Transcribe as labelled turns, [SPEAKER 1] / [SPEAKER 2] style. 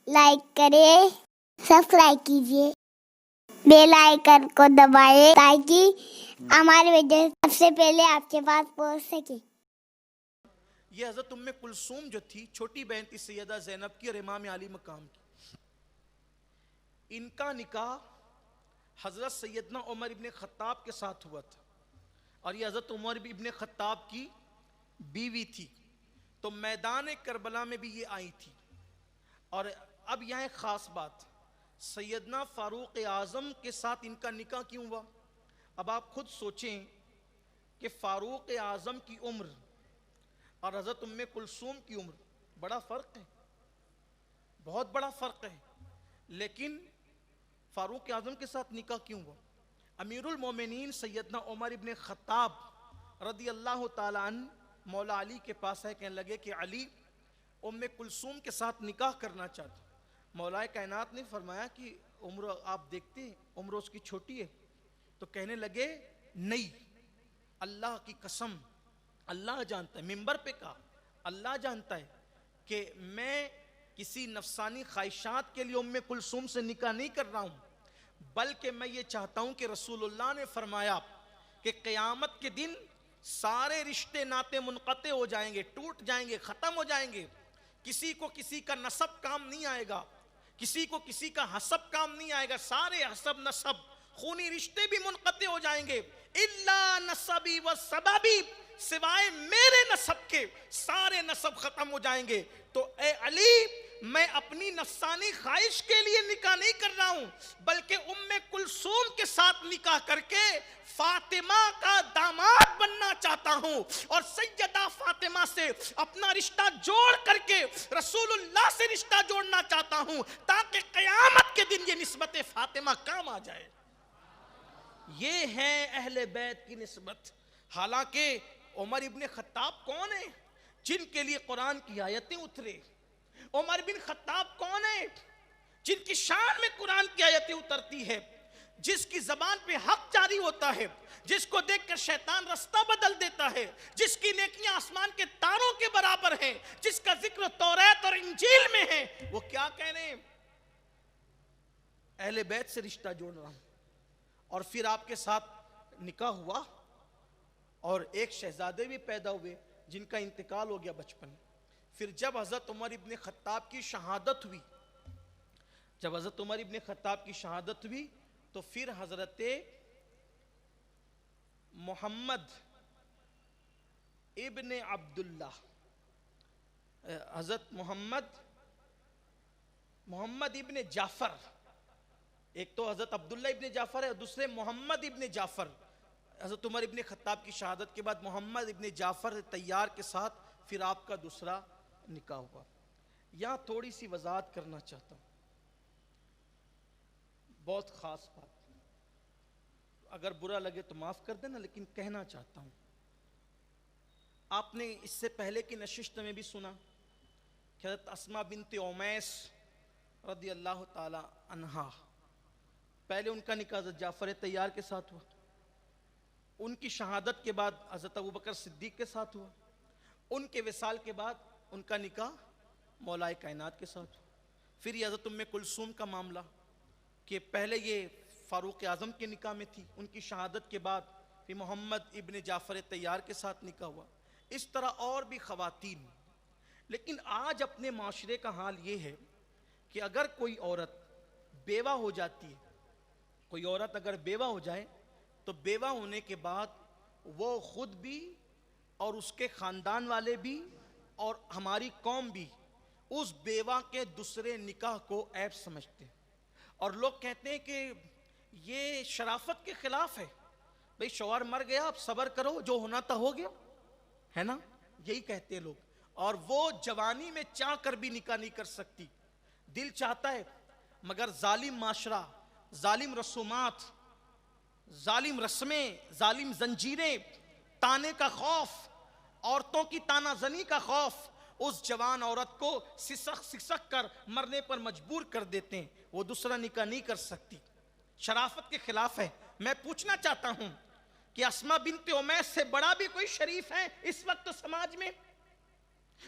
[SPEAKER 1] Like کریں، subscribe کیجیے، bell icon کو دبائیں تاکہ ہماری ویڈیو سب سے پہلے آپ کے پاس پہنچ سکے۔
[SPEAKER 2] یہ حضرت ام کلثوم جو تھی چھوٹی بہن تھی سیدہ زینب کی اور امام علی مقام کی، ان کا نکاح حضرت سیدنا عمر ابن خطاب کے ساتھ ہوا تھا، اور یہ حضرت عمر ابن خطاب کی بیوی تھی، تو میدان کربلا میں بھی یہ آئی تھی۔ اور اب یہاں ایک خاص بات، سیدنا فاروق اعظم کے ساتھ ان کا نکاح کیوں ہوا؟ اب آپ خود سوچیں کہ فاروق اعظم کی عمر اور حضرت ام کلثوم کی عمر بڑا فرق ہے، بہت بڑا فرق ہے، لیکن فاروق اعظم کے ساتھ نکاح کیوں ہوا؟ امیر المومنین سیدنا عمر ابن خطاب رضی اللہ تعالیٰ عنہ مولا علی کے پاس ہے، کہنے لگے کہ علی ام کلثوم کے ساتھ نکاح کرنا چاہتا۔ مولا کائنات نے فرمایا کہ عمر آپ دیکھتے ہیں عمر اس کی چھوٹی ہے، تو کہنے لگے نہیں، اللہ کی قسم اللہ جانتا ہے، منبر پہ کہا اللہ جانتا ہے کہ میں کسی نفسانی خواہشات کے لیے ام کلثوم سے نکاح نہیں کر رہا ہوں، بلکہ میں یہ چاہتا ہوں کہ رسول اللہ نے فرمایا کہ قیامت کے دن سارے رشتے ناتے منقطع ہو جائیں گے، ٹوٹ جائیں گے، ختم ہو جائیں گے، کسی کو کسی کا نسب کام نہیں آئے گا، کسی کو کسی کا حسب کام نہیں آئے گا، سارے حسب نسب خونی رشتے بھی منقطع ہو جائیں گے، الا نسبی و سبابی، سوائے میرے نسب کے سارے نسب ختم ہو جائیں گے۔ تو اے علی، میں اپنی نفسانی خواہش کے لیے نکاح نہیں کر رہا ہوں، بلکہ ام کلثوم کے ساتھ نکاح کر کے فاطمہ کا داماد بننا چاہتا ہوں، اور سیدہ فاطمہ سے اپنا رشتہ جوڑ کر کے رسول اللہ سے رشتہ جوڑنا چاہتا ہوں، تاکہ قیامت کے دن یہ نسبت فاطمہ کام آ جائے۔ یہ ہے اہل بیت کی نسبت۔ حالانکہ عمر ابن خطاب کون ہیں جن کے لیے قرآن کی آیتیں اترے؟ عمر بن خطاب کون ہیں جن کی شان میں قرآن کی آیتیں اترتی ہے، جس کی زبان پہ حق جاری ہوتا ہے، جس کو دیکھ کر شیطان رستہ بدل دیتا ہے، جس کی نیکیاں آسمان کے تاروں کے برابر ہیں، جس کا ذکر توریت اور انجیل میں ہے، وہ کیا کہہ رہے ہیں؟ اہل بیت سے رشتہ جوڑ رہا ہوں۔ اور پھر آپ کے ساتھ نکاح ہوا، اور ایک شہزادے بھی پیدا ہوئے جن کا انتقال ہو گیا بچپن میں۔ پھر جب حضرت عمر ابن خطاب کی شہادت ہوئی، تو پھر حضرت محمد ابن عبداللہ، حضرت محمد ابن جعفر، ایک تو حضرت عبداللہ ابن جعفر ہے اور دوسرے محمد ابن جعفر، حضرت عمر ابن خطاب کی شہادت کے بعد محمد ابن جعفر طیار کے ساتھ پھر آپ کا دوسرا نکاح ہوا۔ یہاں تھوڑی سی وضاحت کرنا چاہتا ہوں، بہت خاص بات، اگر برا لگے تو معاف کر دینا، لیکن کہنا چاہتا ہوں۔ آپ نے اس سے پہلے کی نشست میں بھی سنا کہ حضرت اسماء بنت امیس رضی اللہ تعالی عنہا، پہلے ان کا نکاح حضرت جعفر طیار کے ساتھ ہوا، ان کی شہادت کے بعد حضرت ابوبکر صدیق کے ساتھ ہوا، ان کے وصال کے بعد ان کا نکاح مولا کائنات کے ساتھ ہوا۔ پھر یہ حضرت ام کلثوم کا معاملہ کہ پہلے یہ فاروق اعظم کے نکاح میں تھی، ان کی شہادت کے بعد پھر محمد ابن جعفر طیار کے ساتھ نکاح ہوا، اس طرح اور بھی خواتین۔ لیکن آج اپنے معاشرے کا حال یہ ہے کہ اگر کوئی عورت بیوہ ہو جاتی ہے، کوئی عورت اگر بیوہ ہو جائے تو بیوہ ہونے کے بعد وہ خود بھی اور اس کے خاندان والے بھی اور ہماری قوم بھی اس بیوہ کے دوسرے نکاح کو عیب سمجھتے ہیں، اور لوگ کہتے ہیں کہ یہ شرافت کے خلاف ہے، بھئی شوہر مر گیا اب صبر کرو، جو ہونا تھا ہو گیا، ہے نا، یہی کہتے ہیں لوگ۔ اور وہ جوانی میں چاہ کر بھی نکاح نہیں کر سکتی، دل چاہتا ہے، مگر ظالم معاشرہ، ظالم رسومات، ظالم رسمیں، ظالم زنجیریں، تانے کا خوف، عورتوں کی تانہ زنی کا خوف اس جوان عورت کو سسک سسک کر مرنے پر مجبور کر دیتے ہیں، وہ دوسرا نکاح نہیں کر سکتی، شرافت کے خلاف ہے۔ میں پوچھنا چاہتا ہوں کہ اسماء بنت امیس سے بڑا بھی کوئی شریف ہے اس وقت سماج میں؟